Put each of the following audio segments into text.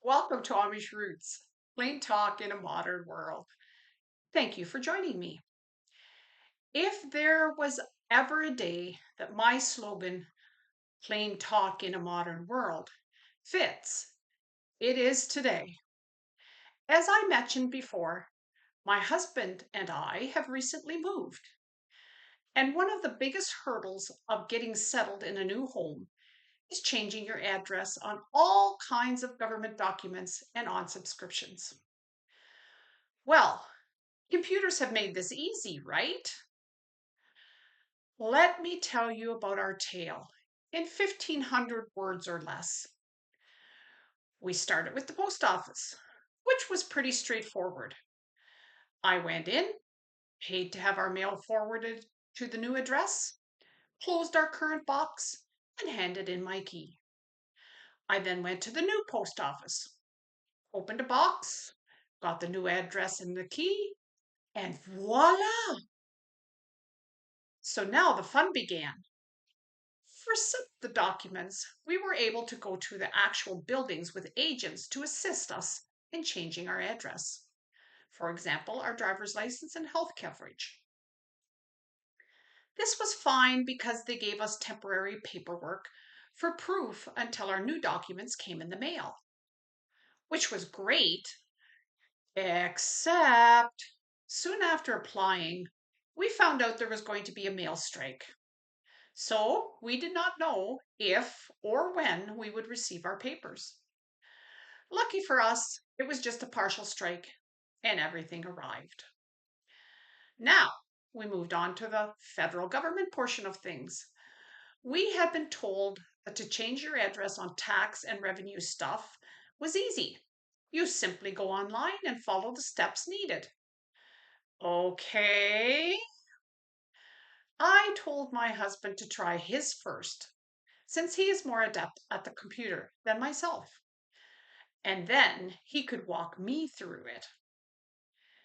Welcome to Amish Roots, plain talk in a modern world. Thank you for joining me. If there was ever a day that my slogan, plain talk in a modern world, fits, it is today. As I mentioned before, my husband and I have recently moved. And one of the biggest hurdles of getting settled in a new home is changing your address on all kinds of government documents and on subscriptions. Well, computers have made this easy, right? Let me tell you about our tale in 1,500 words or less. We started with the post office, which was pretty straightforward. I went in, paid to have our mail forwarded to the new address, closed our current box, and handed in my key. I then went to the new post office, opened a box, got the new address and the key, and voila! So now the fun began. For some of the documents, we were able to go to the actual buildings with agents to assist us in changing our address. For example, our driver's license and health coverage. This was fine because they gave us temporary paperwork for proof until our new documents came in the mail, which was great, except soon after applying, we found out there was going to be a mail strike. So we did not know if or when we would receive our papers. Lucky for us, it was just a partial strike and everything arrived. Now, we moved on to the federal government portion of things. We had been told that to change your address on tax and revenue stuff was easy. You simply go online and follow the steps needed. Okay. I told my husband to try his first, since he is more adept at the computer than myself, and then he could walk me through it.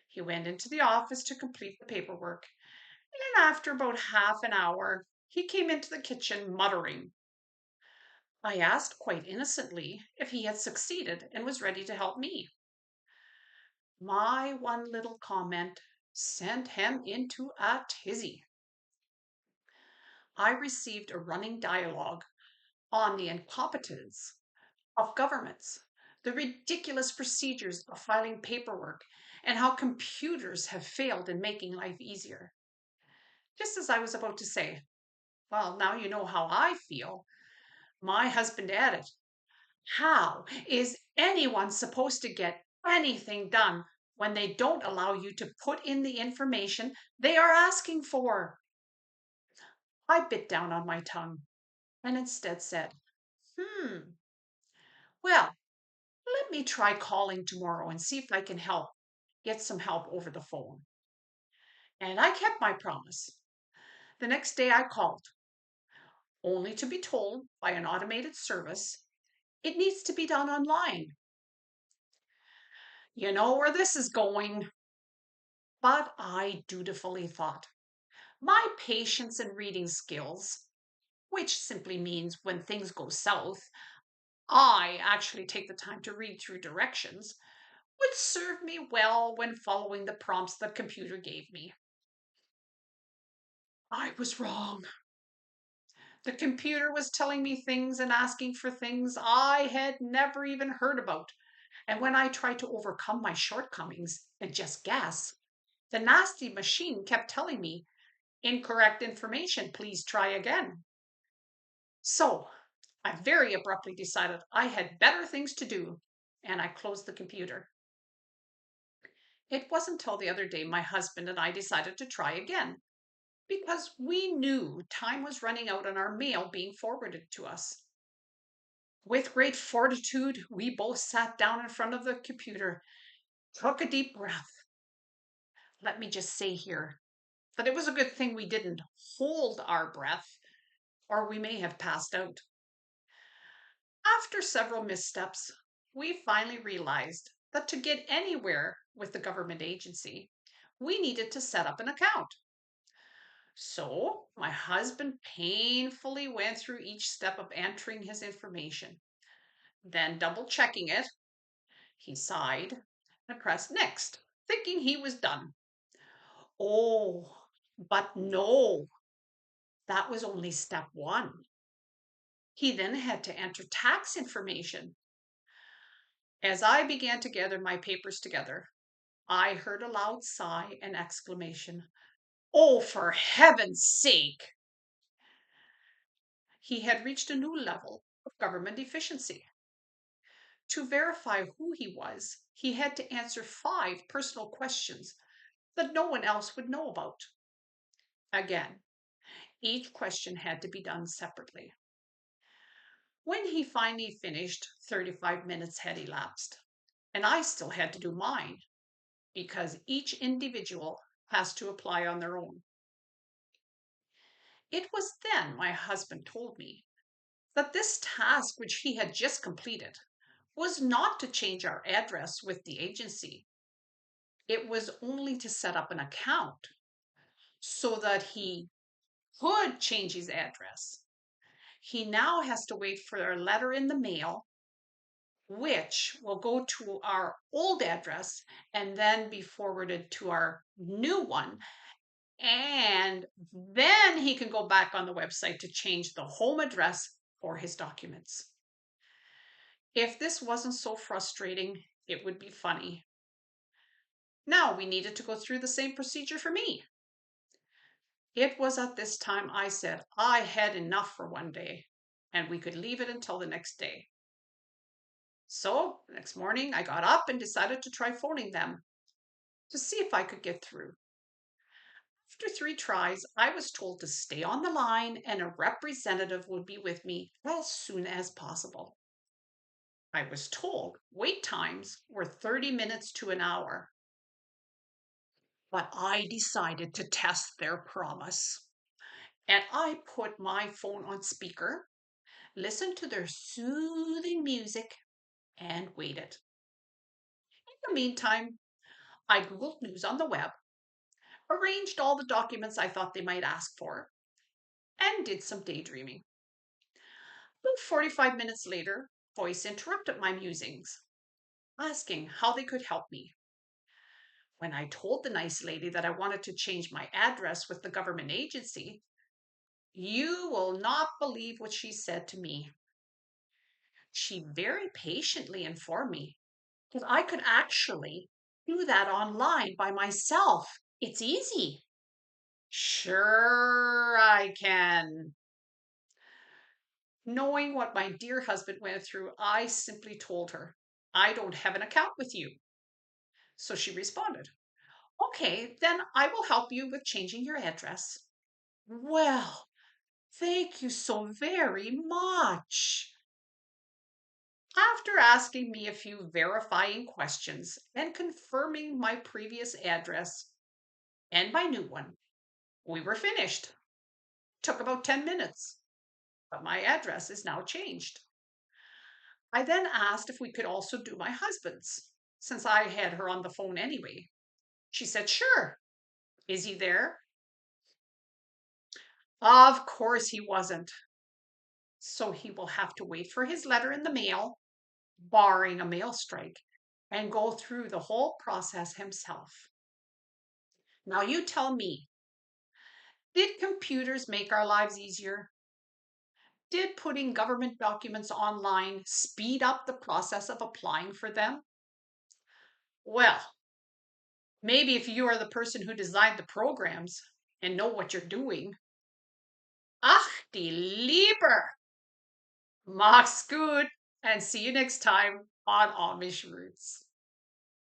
He went into the office to complete the paperwork, and after about half an hour, he came into the kitchen muttering. I asked quite innocently if he had succeeded and was ready to help me. My one little comment sent him into a tizzy. I received a running dialogue on the incompetence of governments, the ridiculous procedures of filing paperwork, and how computers have failed in making life easier. Just as I was about to say, well, now you know how I feel, my husband added, how is anyone supposed to get anything done when they don't allow you to put in the information they are asking for? I bit down on my tongue and instead said, well, let me try calling tomorrow and see if I can get some help over the phone. And I kept my promise. The next day I called, only to be told by an automated service it needs to be done online. You know where this is going. But I dutifully thought, my patience and reading skills, which simply means when things go south, I actually take the time to read through directions, would serve me well when following the prompts the computer gave me. I was wrong. The computer was telling me things and asking for things I had never even heard about. And when I tried to overcome my shortcomings and just guess, the nasty machine kept telling me, incorrect information, please try again. So I very abruptly decided I had better things to do, and I closed the computer. It wasn't until the other day my husband and I decided to try again because we knew time was running out on our mail being forwarded to us. With great fortitude, we both sat down in front of the computer, took a deep breath. Let me just say here that it was a good thing we didn't hold our breath, or we may have passed out. After several missteps, we finally realized that to get anywhere with the government agency, we needed to set up an account. So my husband painfully went through each step of entering his information, then double checking it He sighed and pressed next, thinking he was done. Oh, but no, that was only step one. He then had to enter tax information. As I began to gather my papers together, I heard a loud sigh and exclamation. Oh, for heaven's sake! He had reached a new level of government efficiency. To verify who he was, he had to answer 5 personal questions that no one else would know about. Again, each question had to be done separately. When he finally finished, 35 minutes had elapsed, and I still had to do mine because each individual has to apply on their own. It was then my husband told me that this task, which he had just completed, was not to change our address with the agency. It was only to set up an account so that he could change his address. He now has to wait for a letter in the mail, which will go to our old address and then be forwarded to our new one. And then he can go back on the website to change the home address for his documents. If this wasn't so frustrating, it would be funny. Now we needed to go through the same procedure for me. It was at this time I said I had enough for one day and we could leave it until the next day. So the next morning I got up and decided to try phoning them to see if I could get through. After 3 tries, I was told to stay on the line and a representative would be with me as soon as possible. I was told wait times were 30 minutes to an hour. But I decided to test their promise. And I put my phone on speaker, listened to their soothing music, and waited. In the meantime, I Googled news on the web, arranged all the documents I thought they might ask for, and did some daydreaming. About 45 minutes later, voice interrupted my musings, asking how they could help me. When I told the nice lady that I wanted to change my address with the government agency, you will not believe what she said to me. She very patiently informed me that I could actually do that online by myself. It's easy. Sure, I can. Knowing what my dear husband went through, I simply told her, I don't have an account with you. So she responded, okay, then I will help you with changing your address. Well, thank you so very much. After asking me a few verifying questions and confirming my previous address and my new one, we were finished. Took about 10 minutes, but my address is now changed. I then asked if we could also do my husband's, since I had her on the phone anyway. She said, sure. Is he there? Of course he wasn't. So he will have to wait for his letter in the mail, barring a mail strike, and go through the whole process himself. Now you tell me, did computers make our lives easier? Did putting government documents online speed up the process of applying for them? Well, maybe if you are the person who designed the programs and know what you're doing. Ach, die Lieber! Mach's gut and see you next time on Amish Roots.